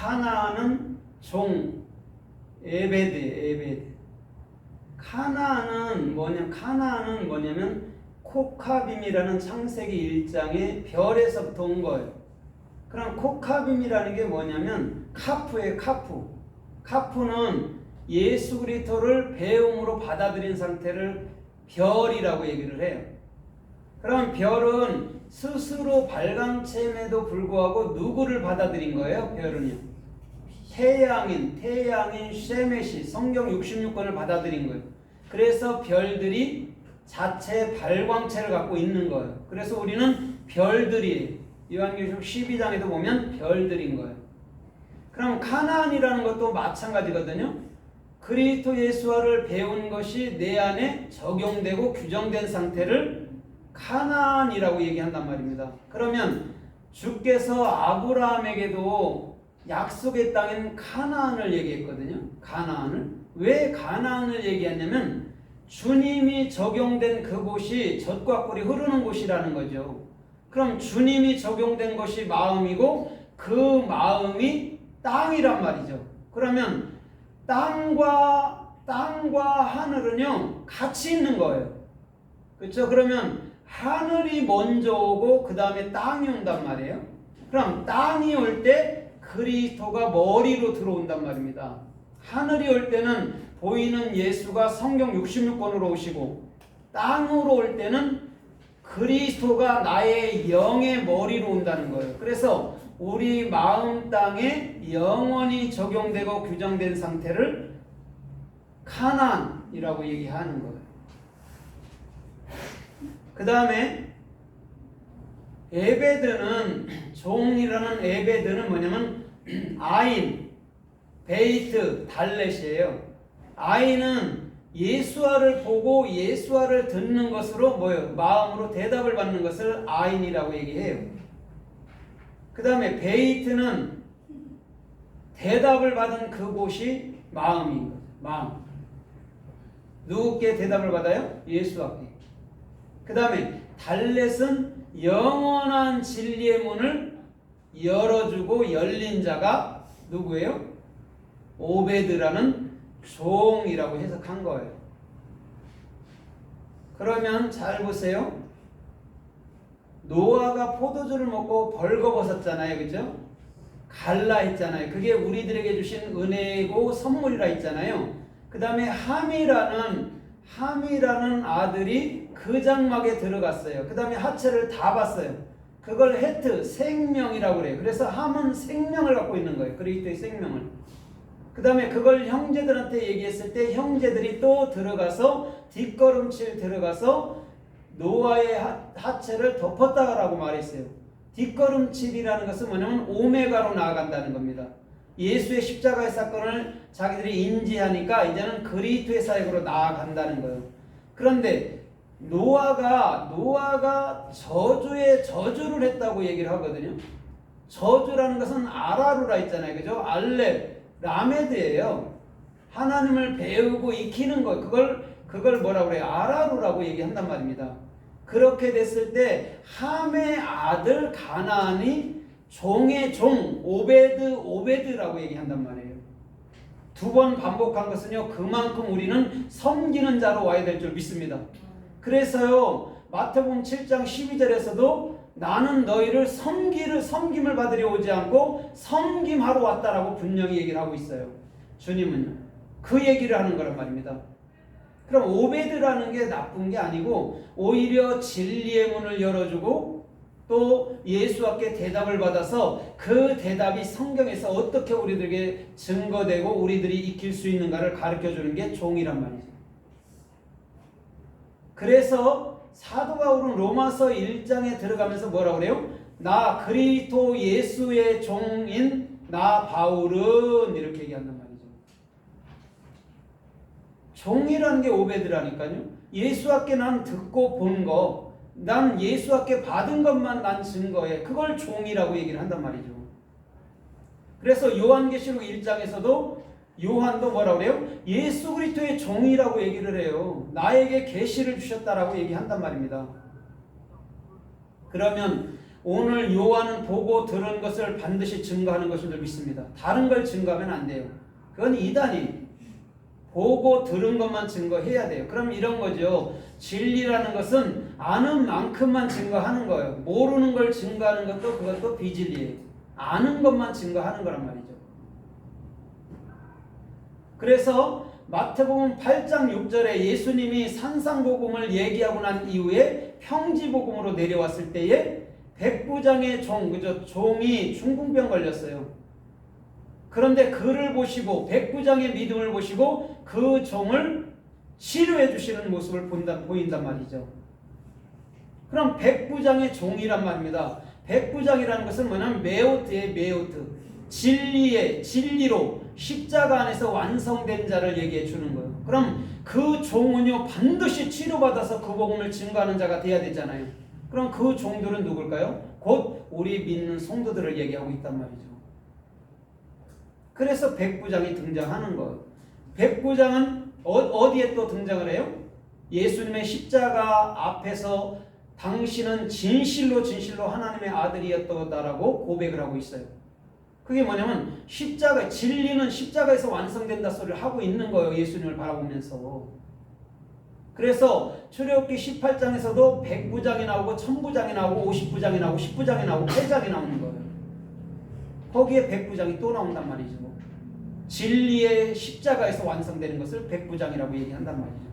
카나안은 종, 에베드. 카나안은 뭐냐면 코카빔이라는 창세기 1장의 별에서부터 온 거예요. 그럼 코카빔이라는 게 뭐냐면 카프예요. 카프는 예수 그리스도를 배움으로 받아들인 상태를 별이라고 얘기를 해요. 그럼 별은 스스로 발광체임에도 불구하고 누구를 받아들인 거예요? 별은요. 태양인 쉐메시 성경 66권을 받아들인 거예요. 그래서 별들이 자체 발광체를 갖고 있는 거예요. 그래서 우리는 별들이 요한계시록 12장에도 보면 별들인 거예요. 그럼 카나안이라는 것도 마찬가지거든요. 그리스도 예수와를 배운 것이 내 안에 적용되고 규정된 상태를 카나안이라고 얘기한단 말입니다. 그러면 주께서 아브라함에게도 약속의 땅인 카나안을 얘기했거든요. 카나안을. 왜 카나안을 얘기했냐면 주님이 적용된 그곳이 젖과 꿀이 흐르는 곳이라는 거죠. 그럼 주님이 적용된 것이 마음이고 그 마음이 땅이란 말이죠. 그러면 땅과 하늘은요 같이 있는 거예요. 그렇죠? 그러면 하늘이 먼저 오고 그 다음에 땅이 온단 말이에요. 그럼 땅이 올 때 그리스도가 머리로 들어온단 말입니다. 하늘이 올 때는 보이는 예수가 성경 66권으로 오시고 땅으로 올 때는 그리스도가 나의 영의 머리로 온다는 거예요. 그래서 우리 마음 땅에 영원히 적용되고 규정된 상태를 카나안이라고 얘기하는 거예요. 그 다음에 에베드는 종이라는 에베드는 뭐냐면 아인, 베이트, 달렛이에요. 아인은 예수와를 보고 예수와를 듣는 것으로 마음으로 대답을 받는 것을 아인이라고 얘기해요. 그 다음에 베이트는 대답을 받은 그곳이 마음인 거죠. 마음. 누구께 대답을 받아요? 예수께. 그 다음에 달렛은 영원한 진리의 문을 열어주고 열린 자가 누구예요? 오베드라는 종이라고 해석한 거예요. 그러면 잘 보세요. 노아가 포도주를 먹고 벌거벗었잖아요. 그죠? 갈라 했잖아요. 그게 우리들에게 주신 은혜고 선물이라 했잖아요. 그 다음에 함이라는 아들이 그 장막에 들어갔어요. 그 다음에 하체를 다 봤어요. 그걸 헤트, 생명이라고 그래요. 그래서 함은 생명을 갖고 있는 거예요. 그리스도의 생명을. 그 다음에 그걸 형제들한테 얘기했을 때 형제들이 또 들어가서 뒷걸음질 들어가서 노아의 하체를 덮었다라고 말했어요. 뒷걸음질이라는 것은 뭐냐면 오메가로 나아간다는 겁니다. 예수의 십자가의 사건을 자기들이 인지하니까 이제는 그리스도의 사역으로 나아간다는 거예요. 그런데 노아가 저주를 했다고 얘기를 하거든요. 저주라는 것은 아라루라 있잖아요. 그죠? 알렙, 라메드예요. 하나님을 배우고 익히는 것. 그걸 뭐라고 그래요? 아라루라고 얘기한단 말입니다. 그렇게 됐을 때 함의 아들 가나안이 종의 종 오베드라고 얘기한단 말이에요. 두 번 반복한 것은요 그만큼 우리는 섬기는 자로 와야 될 줄 믿습니다. 그래서요 마태복음 7장 12절에서도 나는 너희를 섬김을 받으려 오지 않고 섬김하러 왔다라고 분명히 얘기를 하고 있어요. 주님은요 그 얘기를 하는 거란 말입니다. 그럼 오베드라는 게 나쁜 게 아니고 오히려 진리의 문을 열어주고 또 예수께 대답을 받아서 그 대답이 성경에서 어떻게 우리들에게 증거되고 우리들이 익힐 수 있는가를 가르쳐주는 게 종이란 말이죠. 그래서 사도 바울은 로마서 1장에 들어가면서 뭐라고 그래요? 나 그리스도 예수의 종인 나 바울은 이렇게 얘기한단 말이죠. 종이라는 게 오베드라니까요. 예수께 난 듣고 본 거, 난 예수께 받은 것만 난 증거해. 그걸 종이라고 얘기를 한단 말이죠. 그래서 요한계시록 1장에서도 요한도 뭐라고 그래요? 예수 그리스도의 종이라고 얘기를 해요. 나에게 계시를 주셨다라고 얘기한단 말입니다. 그러면 오늘 요한은 보고 들은 것을 반드시 증거하는 것인 줄 믿습니다. 다른 걸 증거하면 안 돼요. 그건 이단이 보고 들은 것만 증거해야 돼요. 그럼 이런 거죠. 진리라는 것은 아는 만큼만 증거하는 거예요. 모르는 걸 증거하는 것도 그것도 비진리예요. 아는 것만 증거하는 거란 말이죠. 그래서 마태복음 8장 6절에 예수님이 산상복음을 얘기하고 난 이후에 평지복음으로 내려왔을 때에 백부장의 종, 그죠? 종이 중풍병 걸렸어요. 그런데 그를 보시고 백부장의 믿음을 보시고 그 종을 치료해 주시는 모습을 보인단 말이죠. 그럼 백부장의 종이란 말입니다. 백부장이라는 것은 뭐냐면 메오트의 메오트, 진리로 십자가 안에서 완성된 자를 얘기해 주는 거예요. 그럼 그 종은요 반드시 치료받아서 그 복음을 증거하는 자가 돼야 되잖아요. 그럼 그 종들은 누굴까요? 곧 우리 믿는 성도들을 얘기하고 있단 말이죠. 그래서 백부장이 등장하는 거예요. 백부장은 어디에 또 등장을 해요? 예수님의 십자가 앞에서 당신은 진실로 하나님의 아들이었다라고 고백을 하고 있어요. 그게 뭐냐면 진리는 십자가에서 완성된다 소리를 하고 있는 거예요. 예수님을 바라보면서. 그래서 출애굽기 18장에서도 100부장이 나오고 1000부장이 나오고 50부장이 나오고 10부장이 나오고 8장이 나오는 거예요. 거기에 100부장이 또 나온단 말이죠. 진리의 십자가에서 완성되는 것을 100부장이라고 얘기한단 말이죠.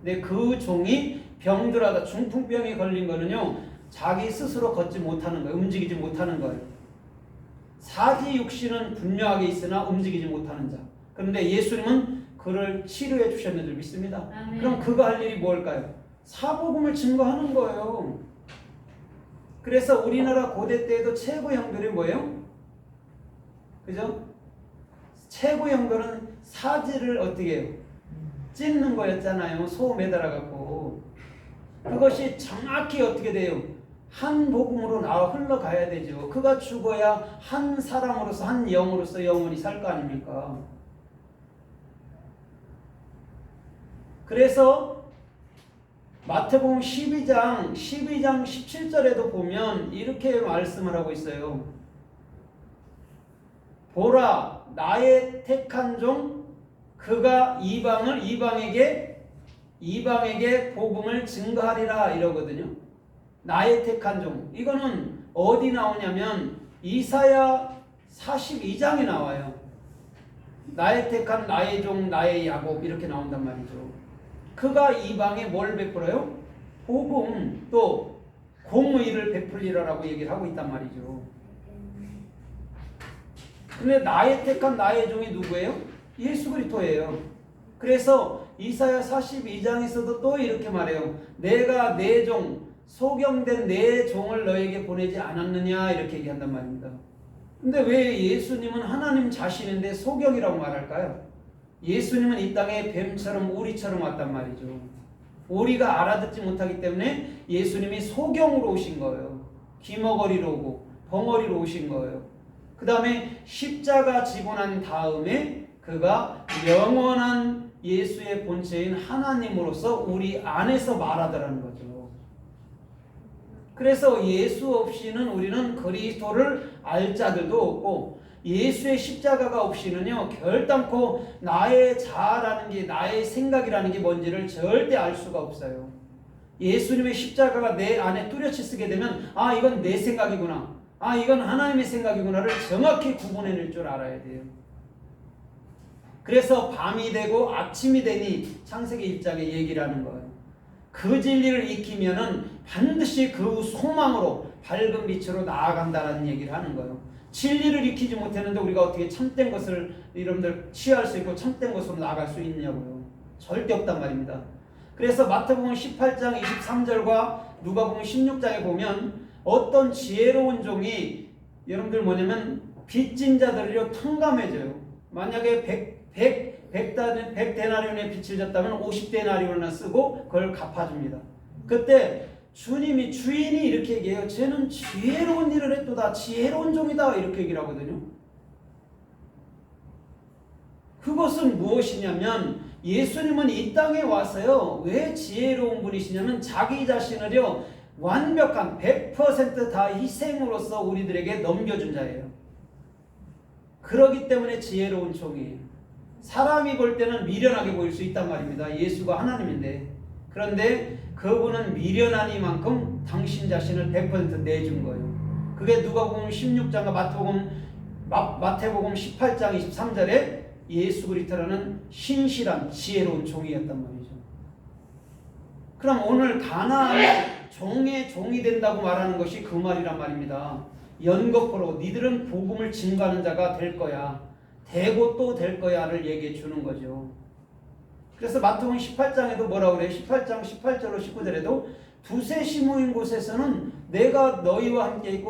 근데 그 종이 병들하다 중풍병에 걸린 거는요 자기 스스로 걷지 못하는 거예요. 움직이지 못하는 거예요. 사지 육신은 분명하게 있으나 움직이지 못하는 자. 그런데 예수님은 그를 치료해 주셨는 줄 믿습니다. 아멘. 그럼 그가 할 일이 뭘까요? 사복음을 증거하는 거예요. 그래서 우리나라 고대 때에도 최고 형벌이 뭐예요? 그죠? 최고 형벌은 사지를 어떻게 해요? 찢는 거였잖아요. 소 매달아 갖고. 그것이 정확히 어떻게 돼요? 한 복음으로 나와 흘러가야 되죠. 그가 죽어야 한 사람으로서 한 영으로서 영원히 살 거 아닙니까? 그래서 마태복음 12장 17절에도 보면 이렇게 말씀을 하고 있어요. 보라 나의 택한 종 그가 이방에게 복음을 증거하리라 이러거든요. 나의 택한 종. 이거는 어디 나오냐면 이사야 42장에 나와요. 나의 택한 나의 종 나의 야곱 이렇게 나온단 말이죠. 그가 이방에 뭘 베풀어요? 복음 또 공의를 베풀리라라고 얘기를 하고 있단 말이죠. 근데 나의 택한 나의 종이 누구예요? 예수 그리스도예요. 그래서 이사야 42장에서도 또 이렇게 말해요. 내가 내 종 소경된 내 종을 너에게 보내지 않았느냐 이렇게 얘기한단 말입니다. 근데 왜 예수님은 하나님 자신인데 소경이라고 말할까요? 예수님은 이 땅에 뱀처럼 오리처럼 왔단 말이죠. 오리가 알아듣지 못하기 때문에 예수님이 소경으로 오신 거예요. 기머거리로 오고 벙어리로 오신 거예요. 그 다음에 십자가 지고 난 다음에 그가 영원한 예수의 본체인 하나님으로서 우리 안에서 말하더라는 거죠. 그래서 예수 없이는 우리는 그리스도를 알 자들도 없고 예수의 십자가가 없이는요 결단코 나의 자아라는 게 나의 생각이라는 게 뭔지를 절대 알 수가 없어요. 예수님의 십자가가 내 안에 뚜렷이 쓰게 되면 아 이건 내 생각이구나, 아 이건 하나님의 생각이구나를 정확히 구분해낼 줄 알아야 돼요. 그래서 밤이 되고 아침이 되니 창세기 1장에 얘기를 하는 거예요. 그 진리를 익히면은 반드시 그 소망으로 밝은 빛으로 나아간다는 얘기를 하는 거예요. 진리를 익히지 못했는데 우리가 어떻게 참된 것을 여러분들 취할 수 있고 참된 것으로 나아갈 수 있냐고요. 절대 없단 말입니다. 그래서 마태복음 18장 23절과 누가복음 16장에 보면 어떤 지혜로운 종이 여러분들 뭐냐면 빚진 자들을요 탕감해줘요. 만약에 100데나리온의 빚을 졌다면 50데나리온을 쓰고 그걸 갚아줍니다. 그때 주님이 주인이 이렇게 얘기해요. 쟤는 지혜로운 일을 했도다. 지혜로운 종이다. 이렇게 얘기를 하거든요. 그것은 무엇이냐면 예수님은 이 땅에 와서요. 왜 지혜로운 분이시냐면 자기 자신을요. 완벽한 100%다 희생으로서 우리들에게 넘겨준 자예요. 그러기 때문에 지혜로운 종이에요. 사람이 볼 때는 미련하게 보일 수 있단 말입니다. 예수가 하나님인데. 그런데 그분은 미련하니만큼 당신 자신을 100% 내준 거예요. 그게 누가복음 16장과 마태복음 18장 23절에 예수 그리스도라는 신실한 지혜로운 종이었단 말이죠. 그럼 오늘 가나안의 종의 종이 된다고 말하는 것이 그 말이란 말입니다. 연거푸로 니들은 복음을 증거하는 자가 될 거야. 되고 또 될 거야를 얘기해 주는 거죠. 그래서 마태복음 18장에도 뭐라고 그래요? 18장 18절로 19절에도 두세 시 모인 곳에서는 내가 너희와 함께 있고